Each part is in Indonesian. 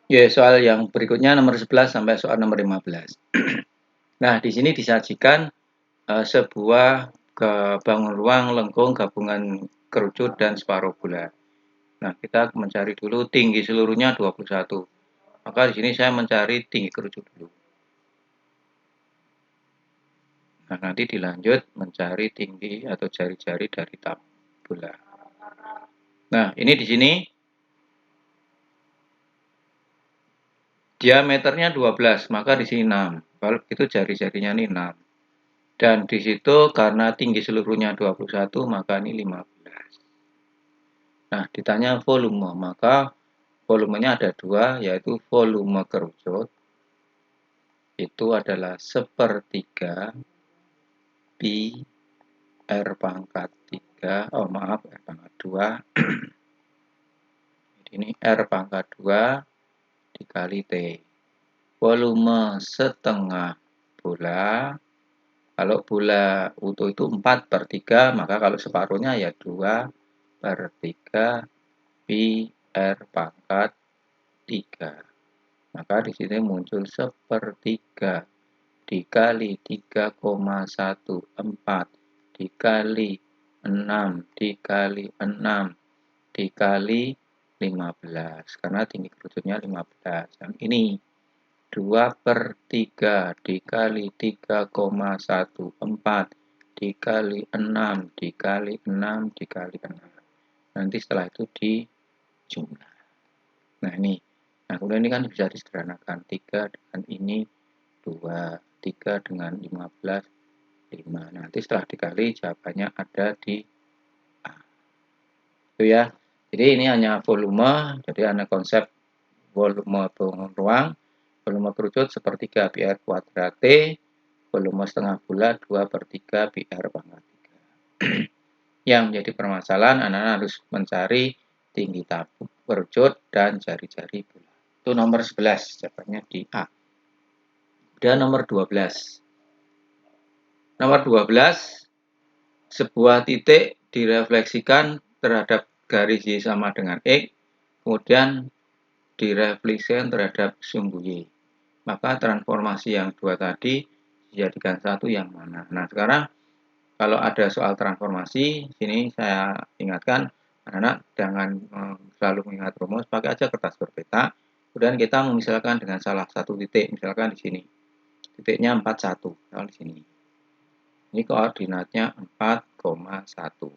Ya, soal yang berikutnya nomor 11 sampai soal nomor 15. Nah, di sini disajikan sebuah bangun ruang lengkung gabungan kerucut dan separuh bulat. Nah, kita mencari dulu tinggi seluruhnya 21. Maka di sini saya mencari tinggi kerucut dulu. Nah, nanti dilanjut mencari tinggi atau jari-jari dari tabula. Nah, ini di sini diameternya 12, maka di sini 6. Kalau begitu jari-jarinya ini 6. Dan di situ karena tinggi seluruhnya 21, maka ini 15. Nah, ditanya volume, maka volumenya ada dua, yaitu volume kerucut, itu adalah sepertiga pi R pangkat 3, oh maaf, R pangkat 2. Ini R pangkat 2 dikali T. Volume setengah bola, kalau bola utuh itu 4/3, maka kalau separuhnya ya 2/3 pi R pangkat 3. Maka di sini muncul sepertiga dikali 3,14 dikali 6 dikali 6 dikali 15. Karena tinggi kerucutnya 15. Yang ini 2/3 dikali 3,14 dikali 6 dikali 6 dikali 6. Nanti setelah itu dijumlah. Nah ini. Nah kemudian ini kan bisa disederhanakan. 3 dengan ini 2. 3 dengan 15, 5. Nanti setelah dikali jawabannya ada di A. Itu ya. Jadi ini hanya volume. Jadi hanya konsep volume bangun ruang. Volume kerucut sepertiga pi R kuadrat T. Volume setengah bola 2/3 pi R pangkat 3. Yang menjadi permasalahan anak-anak harus mencari tinggi tabung kerucut dan jari-jari bola. Itu nomor 11, jawabannya di A. Dan nomor 12. Nomor 12, sebuah titik direfleksikan terhadap garis Y sama dengan X, kemudian direfleksikan terhadap sumbu Y. Maka transformasi yang dua tadi dijadikan satu yang mana? Nah, sekarang kalau ada soal transformasi, sini saya ingatkan anak-anak jangan selalu mengingat rumus, pakai aja kertas berpeta. Kemudian kita memisalkan dengan salah satu titik, misalkan di sini. Titiknya 41, kalau di sini. Ini koordinatnya 4,1.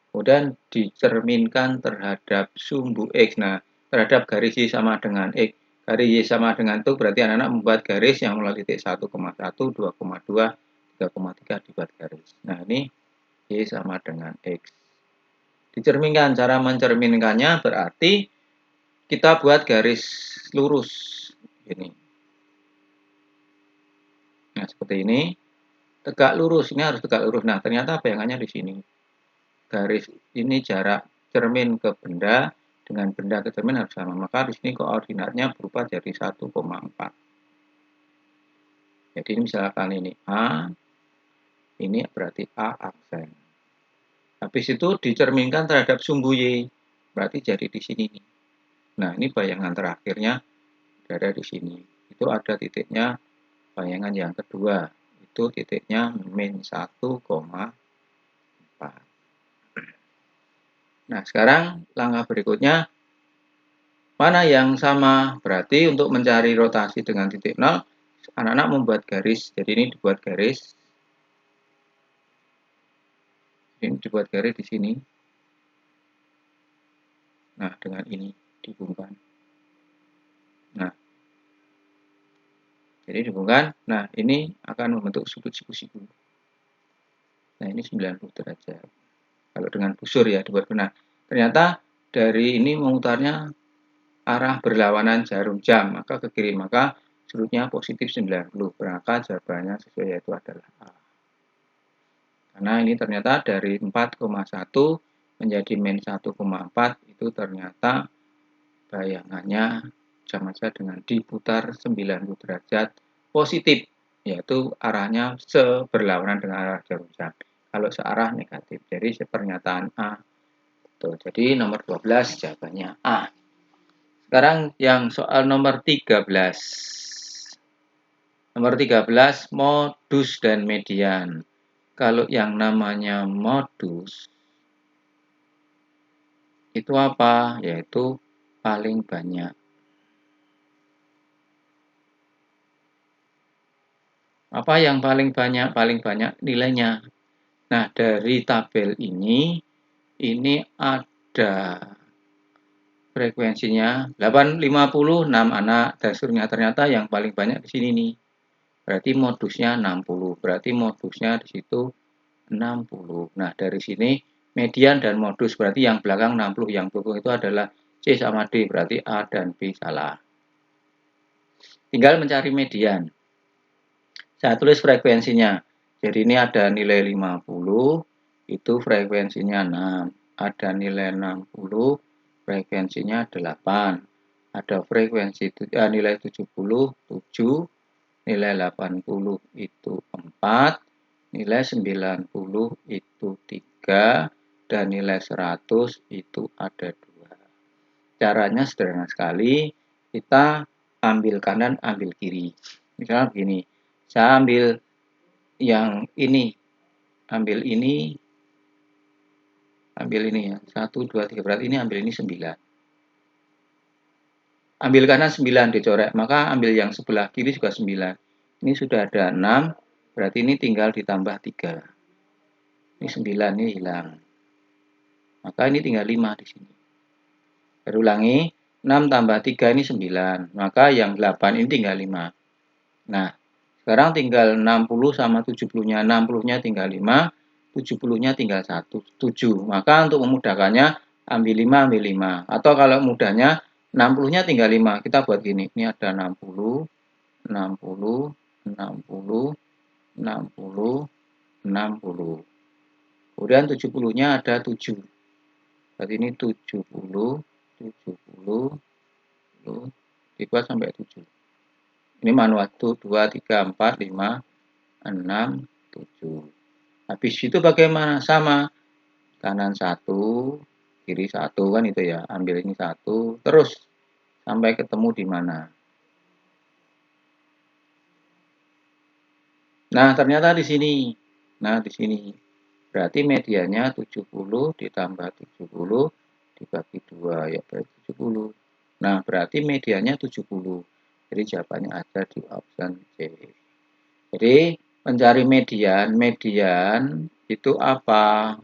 Kemudian dicerminkan terhadap sumbu X. Nah, terhadap garis Y sama dengan X. Garis Y sama dengan itu berarti anak-anak membuat garis yang mulai titik 1,1, 2,2, 3,3 dibuat garis. Nah, ini Y sama dengan X. Dicerminkan, cara mencerminkannya berarti kita buat garis lurus. Ini. Nah, seperti ini. Tegak lurus, ini harus tegak lurus. Nah, ternyata bayangannya di sini. Garis ini jarak cermin ke benda dengan benda ke cermin harus sama. Maka di sini koordinatnya berubah jadi 1,4. Jadi misalkan ini A, ini berarti A aksen. Habis itu dicerminkan terhadap sumbu Y, berarti jadi di sini. Nah, ini bayangan terakhirnya berada di sini. Itu ada titiknya bayangan yang kedua. Itu titiknya min 1,4. Nah, sekarang langkah berikutnya, mana yang sama? Berarti untuk mencari rotasi dengan titik 0, anak-anak membuat garis. Jadi ini dibuat garis. Ini dibuat garis di sini. Nah, dengan ini dihubungkan. Nah, jadi dihubungkan. Nah, ini akan membentuk sudut siku-siku. Nah, ini 90 derajat. Kalau dengan busur ya dibuat benar. Ternyata dari ini memutarnya arah berlawanan jarum jam, maka ke kiri, maka sudutnya positif 90. Maka jawabannya sesuai, yaitu adalah A. Karena ini ternyata dari 4,1 menjadi min 1,4 itu ternyata bayangannya sama saja dengan diputar 90 derajat positif, yaitu arahnya seberlawanan dengan arah jarum jam. Kalau searah negatif. Jadi pernyataan A. Betul. Jadi nomor 12 jawabannya A. Sekarang yang soal nomor 13. Nomor 13, modus dan median. Kalau yang namanya modus, itu apa? Yaitu paling banyak. Apa yang paling banyak? Paling banyak nilainya. Nah, dari tabel ini ada frekuensinya 850, 6 anak. Dasurnya ternyata yang paling banyak di sini nih. Berarti modusnya 60. Berarti modusnya di situ 60. Nah, dari sini median dan modus berarti yang belakang 60, yang belakang itu adalah C sama D, berarti A dan B salah. Tinggal mencari median. Saya tulis frekuensinya. Jadi ini ada nilai 50, itu frekuensinya 6. Ada nilai 60, frekuensinya 8. Ada frekuensi nilai 70, 7. Nilai 80 itu 4. Nilai 90 itu 3. Dan nilai 100 itu ada 2. Caranya sederhana sekali. Kita ambil kanan, ambil kiri. Misalnya begini. Saya ambil yang ini, ambil ini ya, 1, 2, 3, berarti ini ambil ini 9. Ambil kanan 9 dicoret, maka ambil yang sebelah kiri juga 9. Ini sudah ada 6, berarti ini tinggal ditambah 3. Ini 9, ini hilang. Maka ini tinggal 5 di sini. Berulangi, 6 tambah 3 ini 9, maka yang 8 ini tinggal 5. Nah, sekarang tinggal 60 sama 70-nya. 60-nya tinggal 5, 70-nya tinggal 1, 7. Maka untuk memudahkannya, ambil 5, ambil 5. Atau kalau mudahnya, 60-nya tinggal 5. Kita buat gini. Ini ada 60, 60, 60, 60, 60. Kemudian 70-nya ada 7. Berarti ini 70, 70, dibuat sampai 7. Ini manual 1, 2, 3, 4, 5, 6, 7. Habis itu bagaimana? Sama. Kanan 1, kiri 1 kan itu ya. Ambil ini 1, terus sampai ketemu di mana. Nah, ternyata di sini. Nah, di sini. Berarti medianya 70 ditambah 70 dibagi 2, ya berarti 70. Nah, berarti medianya 70. Jadi jawabannya ada di option C. Jadi mencari median, median itu apa?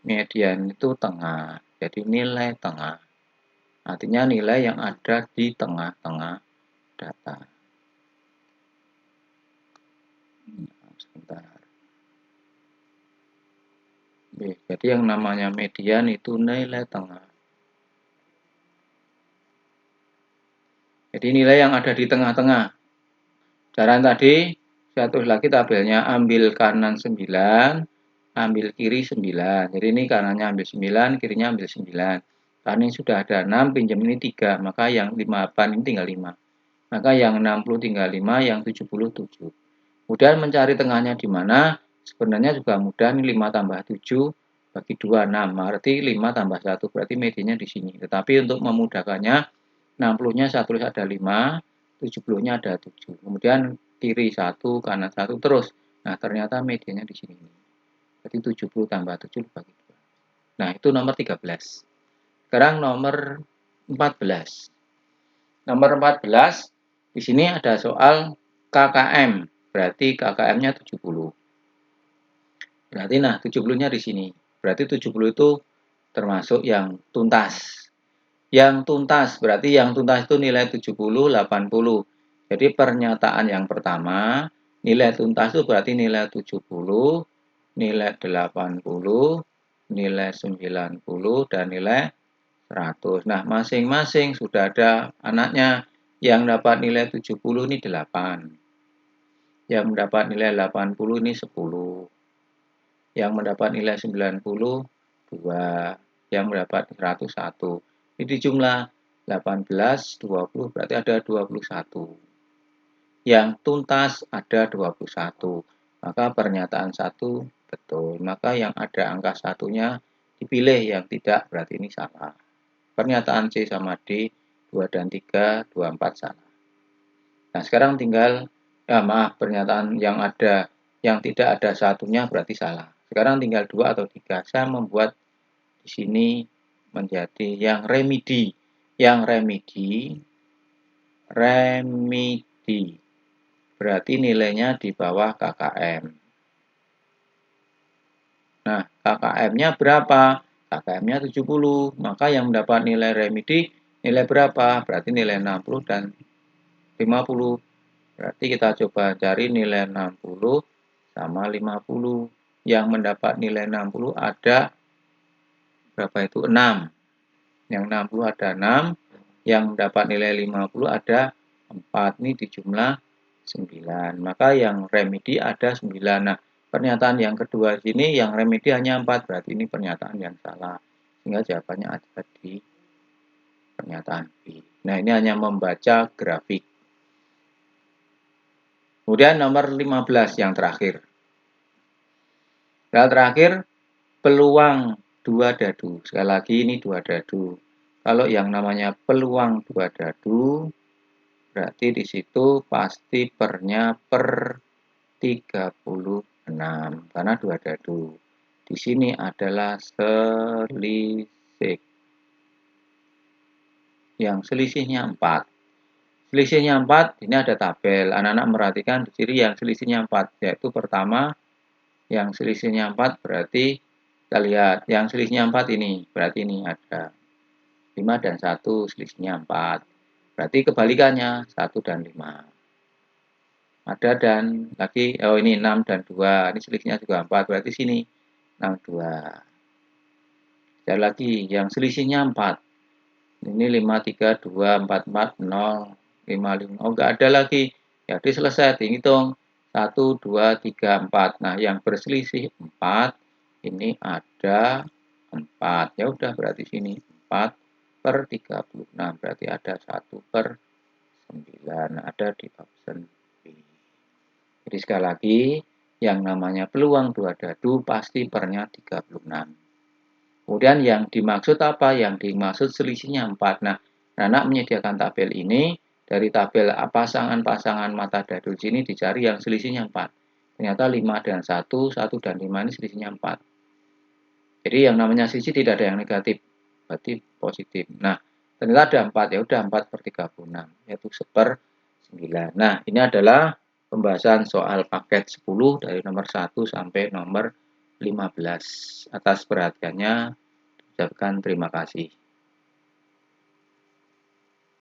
Median itu tengah. Jadi nilai tengah. Artinya nilai yang ada di tengah-tengah data. Sebentar. Jadi yang namanya median itu nilai tengah. Jadi nilai yang ada di tengah-tengah. Cara tadi, saya tulis lagi tabelnya, ambil kanan 9, ambil kiri 9. Jadi ini kanannya ambil 9, kirinya ambil 9. Karena ini sudah ada 6, pinjam ini 3. Maka yang 58 ini tinggal 5. Maka yang 60 tinggal 5, yang 70 7. Kemudian mencari tengahnya di mana? Sebenarnya juga mudah, ini 5 tambah 7 bagi 2, 6. Berarti 5 tambah 1, berarti medianya di sini. Tetapi untuk memudahkannya, 60-nya saya tulis ada 5, 70-nya ada 7. Kemudian kiri 1, kanan 1, terus. Nah, ternyata medianya di sini. Jadi 70 tambah 7 bagi 2. Nah, itu nomor 13. Sekarang nomor 14. Nomor 14, di sini ada soal KKM. Berarti KKM-nya 70. Berarti nah 70-nya di sini. Berarti 70 itu termasuk yang tuntas. Yang tuntas, berarti yang tuntas itu nilai 70, 80. Jadi pernyataan yang pertama, nilai tuntas itu berarti nilai 70, nilai 80, nilai 90, dan nilai 100. Nah, masing-masing sudah ada anaknya. Yang dapat nilai 70 ini 8. Yang mendapat nilai 80 ini 10. Yang mendapat nilai 90, 2. Yang mendapat 100, 1. Ini jumlah 18, 20, berarti ada 21. Yang tuntas ada 21. Maka pernyataan 1 betul. Maka yang ada angka satunya dipilih, yang tidak berarti ini salah. Pernyataan C sama D 2 dan 3, 2, 4 salah. Nah, sekarang tinggal, pernyataan yang tidak ada satunya berarti salah. Sekarang tinggal 2 atau 3. Saya membuat di sini menjadi yang remedi. Yang remedi. Berarti nilainya di bawah KKM. Nah, KKM-nya berapa? KKM-nya 70. Maka yang mendapat nilai remedi, nilai berapa? Berarti nilai 60 dan 50. Berarti kita coba cari nilai 60 sama 50. Yang mendapat nilai 60 ada berapa itu? 6. Yang 60 ada 6. Yang mendapat nilai 50 ada 4. Ini dijumlah 9. Maka yang remedi ada 9. Nah, pernyataan yang kedua sini yang remedi hanya 4. Berarti ini pernyataan yang salah. Sehingga jawabannya ada di pernyataan B. Nah, ini hanya membaca grafik. Kemudian nomor 15 yang terakhir. Yang terakhir, peluang dua dadu. Sekali lagi ini dua dadu. Kalau yang namanya peluang dua dadu, berarti di situ pasti pernya per 36. Karena dua dadu. Di sini adalah selisih. Yang selisihnya 4. Selisihnya 4, ini ada tabel. Anak-anak merhatikan di sini yang selisihnya 4. Yaitu pertama, yang selisihnya 4 berarti, kita lihat, yang selisihnya 4 ini. Berarti ini ada 5 dan 1, selisihnya 4. Berarti kebalikannya, 1 dan 5. Ada dan lagi, ini 6 dan 2. Ini selisihnya juga 4, berarti sini 6, 2. Dan lagi, yang selisihnya 4. Ini 5, 3, 2, 4, 4, 0. 5, 5. Oh, enggak ada lagi. Jadi selesai, dihitung. 1, 2, 3, 4. Nah, yang berselisih 4, ini ada 4. Ya udah, berarti sini 4 per 36. Berarti ada 1 per 9. Ada di option B. Jadi sekali lagi, yang namanya peluang dua dadu pasti pernya 36. Kemudian yang dimaksud apa? Yang dimaksud selisihnya 4. Nah, anak menyediakan tabel ini. Dari tabel pasangan-pasangan mata dadu sini dicari yang selisihnya 4. Ternyata 5 dan 1, 1 dan 5 ini selisihnya 4. Jadi yang namanya selisih tidak ada yang negatif. Berarti positif. Nah, ternyata ada 4. Ya udah 4 per 36. Yaitu 1/9. Nah, ini adalah pembahasan soal paket 10 dari nomor 1 sampai nomor 15. Atas perhatiannya, ucapkan terima kasih.